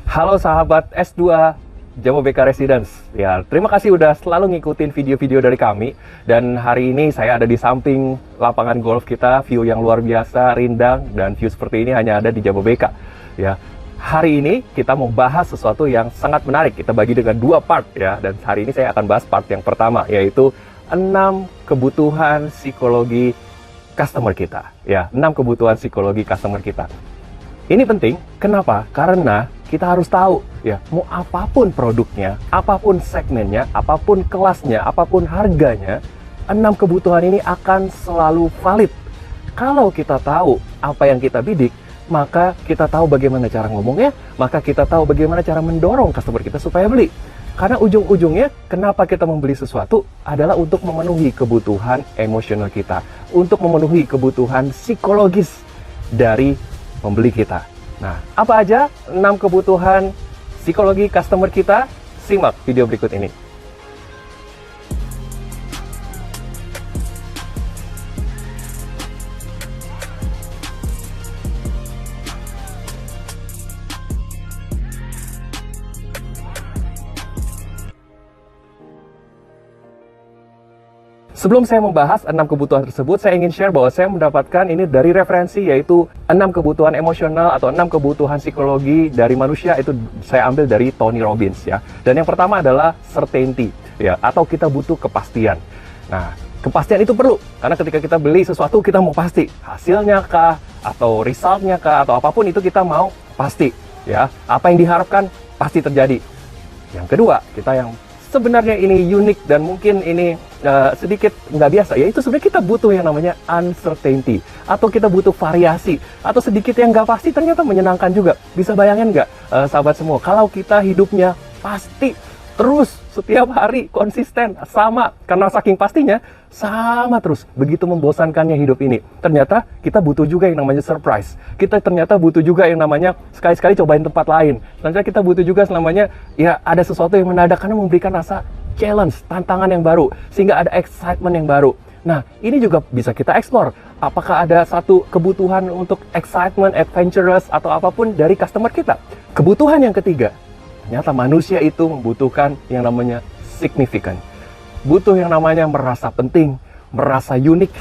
Halo sahabat S2 Jababeka Residence. Ya, terima kasih udah selalu ngikutin video-video dari kami. Dan hari ini saya ada di samping lapangan golf kita, view yang luar biasa, rindang, dan view seperti ini hanya ada di Jababeka. Ya, hari ini kita mau bahas sesuatu yang sangat menarik. Kita bagi dengan dua part ya. Dan hari ini saya akan bahas part yang pertama, yaitu 6 kebutuhan psikologi customer kita. Ya, 6 kebutuhan psikologi customer kita. Ini penting, kenapa? Karena kita harus tahu, ya, mau apapun produknya, apapun segmennya, apapun kelasnya, apapun harganya, 6 kebutuhan ini akan selalu valid. Kalau kita tahu apa yang kita bidik, maka kita tahu bagaimana cara ngomongnya, maka kita tahu bagaimana cara mendorong customer kita supaya beli. Karena ujung-ujungnya, kenapa kita membeli sesuatu adalah untuk memenuhi kebutuhan emosional kita, untuk memenuhi kebutuhan psikologis dari pembeli kita. Nah, apa aja 6 kebutuhan psikologi customer kita? Simak video berikut ini. Sebelum saya membahas 6 kebutuhan tersebut, saya ingin share bahwa saya mendapatkan ini dari referensi, yaitu 6 kebutuhan emosional atau 6 kebutuhan psikologi dari manusia. Itu saya ambil dari Tony Robbins ya. Dan yang pertama adalah certainty ya, atau kita butuh kepastian. Nah, kepastian itu perlu karena ketika kita beli sesuatu kita mau pasti hasilnya kah, atau resultnya kah, atau apapun itu kita mau pasti ya. Apa yang diharapkan pasti terjadi. Yang kedua, kita yang sebenarnya ini unik dan mungkin ini sedikit nggak biasa, yaitu sebenarnya kita butuh yang namanya uncertainty, atau kita butuh variasi, atau sedikit yang nggak pasti ternyata menyenangkan juga. Bisa bayangin nggak sahabat semua, kalau kita hidupnya pasti terus setiap hari konsisten sama, karena saking pastinya sama terus, begitu membosankannya hidup ini. Ternyata kita butuh juga yang namanya surprise, kita ternyata butuh juga yang namanya sekali-sekali cobain tempat lain. Ternyata kita butuh juga namanya ya ada sesuatu yang mendadak, karena memberikan rasa challenge, tantangan yang baru, sehingga ada excitement yang baru. Nah, ini juga bisa kita explore. Apakah ada satu kebutuhan untuk excitement, adventurous, atau apapun dari customer kita? Kebutuhan yang ketiga, ternyata manusia itu membutuhkan yang namanya significant. Butuh yang namanya merasa penting, merasa unik,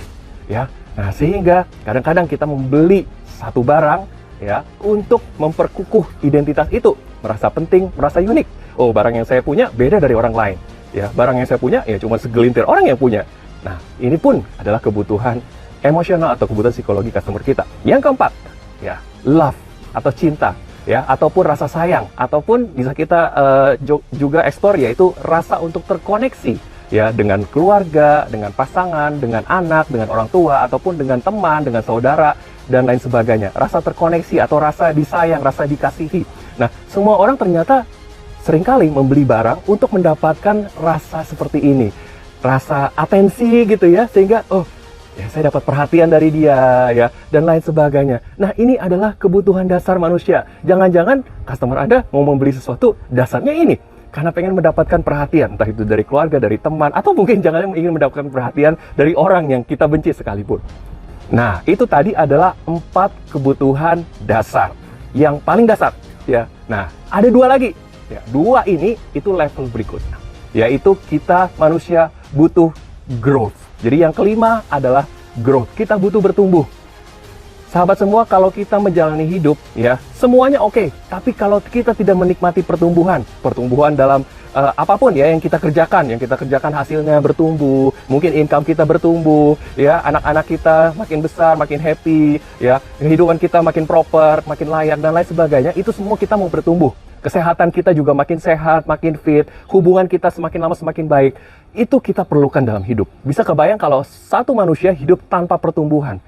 ya. Nah, sehingga kadang-kadang kita membeli satu barang, ya, untuk memperkukuh identitas itu, merasa penting, merasa unik. Oh, barang yang saya punya beda dari orang lain. Ya, barang yang saya punya ya cuma segelintir orang yang punya. Nah, ini pun adalah kebutuhan emosional atau kebutuhan psikologi customer kita. Yang keempat, ya, love atau cinta, ya, ataupun rasa sayang, ataupun bisa kita juga eksplor, yaitu rasa untuk terkoneksi, ya, dengan keluarga, dengan pasangan, dengan anak, dengan orang tua, ataupun dengan teman, dengan saudara, dan lain sebagainya. Rasa terkoneksi atau rasa disayang, rasa dikasihi. Nah, semua orang ternyata seringkali membeli barang untuk mendapatkan rasa seperti ini, rasa atensi gitu ya, sehingga oh ya saya dapat perhatian dari dia ya, dan lain sebagainya. Nah, ini adalah kebutuhan dasar manusia. Jangan-jangan customer Anda mau membeli sesuatu dasarnya ini karena pengen mendapatkan perhatian, entah itu dari keluarga, dari teman, atau mungkin jangan ingin mendapatkan perhatian dari orang yang kita benci sekalipun. Nah, itu tadi adalah 4 kebutuhan dasar yang paling dasar ya. Nah, ada 2 lagi. Ya, 2 ini itu level berikutnya, yaitu kita manusia butuh growth. Jadi yang kelima adalah growth. Kita butuh bertumbuh. Sahabat semua, kalau kita menjalani hidup, ya, semuanya oke. Tapi kalau kita tidak menikmati pertumbuhan dalam apapun ya yang kita kerjakan hasilnya bertumbuh, mungkin income kita bertumbuh, ya, anak-anak kita makin besar, makin happy, ya, kehidupan kita makin proper, makin layak, dan lain sebagainya, itu semua kita mau bertumbuh. Kesehatan kita juga makin sehat, makin fit, hubungan kita semakin lama semakin baik. Itu kita perlukan dalam hidup. Bisa kebayang kalau satu manusia hidup tanpa pertumbuhan,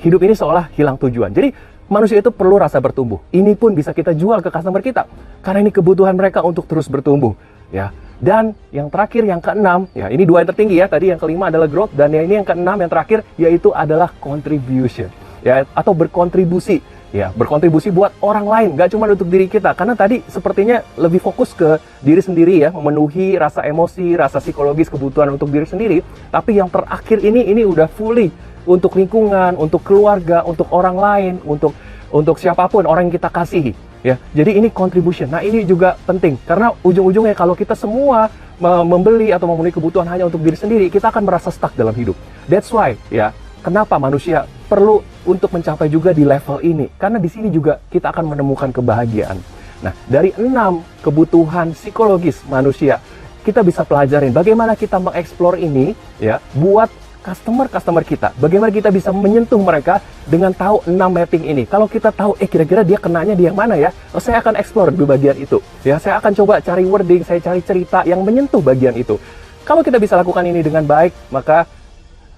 hidup ini seolah hilang tujuan. Jadi manusia itu perlu rasa bertumbuh. Ini pun bisa kita jual ke customer kita, karena ini kebutuhan mereka untuk terus bertumbuh, ya. Dan yang terakhir, yang keenam, ya, ini 2 yang tertinggi ya. Tadi yang kelima adalah growth, dan ini yang keenam, yang terakhir, yaitu adalah contribution, ya, atau berkontribusi. Ya, berkontribusi buat orang lain, nggak cuma untuk diri kita. Karena tadi sepertinya lebih fokus ke diri sendiri ya, memenuhi rasa emosi, rasa psikologis, kebutuhan untuk diri sendiri. Tapi yang terakhir ini udah fully untuk lingkungan, untuk keluarga, untuk orang lain, untuk siapapun orang yang kita kasihi. Ya, jadi ini contribution. Nah, ini juga penting karena ujung-ujungnya kalau kita semua membeli atau memenuhi kebutuhan hanya untuk diri sendiri, kita akan merasa stuck dalam hidup. That's why, ya, kenapa manusia perlu untuk mencapai juga di level ini? Karena di sini juga kita akan menemukan kebahagiaan. Nah, dari 6 kebutuhan psikologis manusia, kita bisa pelajarin bagaimana kita mengeksplor ini, ya, buat customer kita. Bagaimana kita bisa menyentuh mereka dengan tahu 6 mapping ini. Kalau kita tahu, kira-kira dia kenanya di yang mana ya? Saya akan explore di bagian itu. Ya, saya akan coba cari wording, saya cari cerita yang menyentuh bagian itu. Kalau kita bisa lakukan ini dengan baik, maka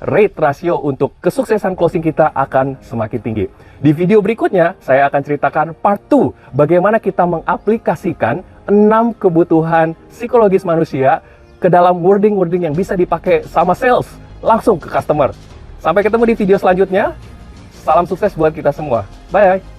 rate rasio untuk kesuksesan closing kita akan semakin tinggi. Di video berikutnya, saya akan ceritakan part 2, bagaimana kita mengaplikasikan 6 kebutuhan psikologis manusia ke dalam wording-wording yang bisa dipakai sama sales, langsung ke customer. Sampai ketemu di video selanjutnya. Salam sukses buat kita semua. Bye.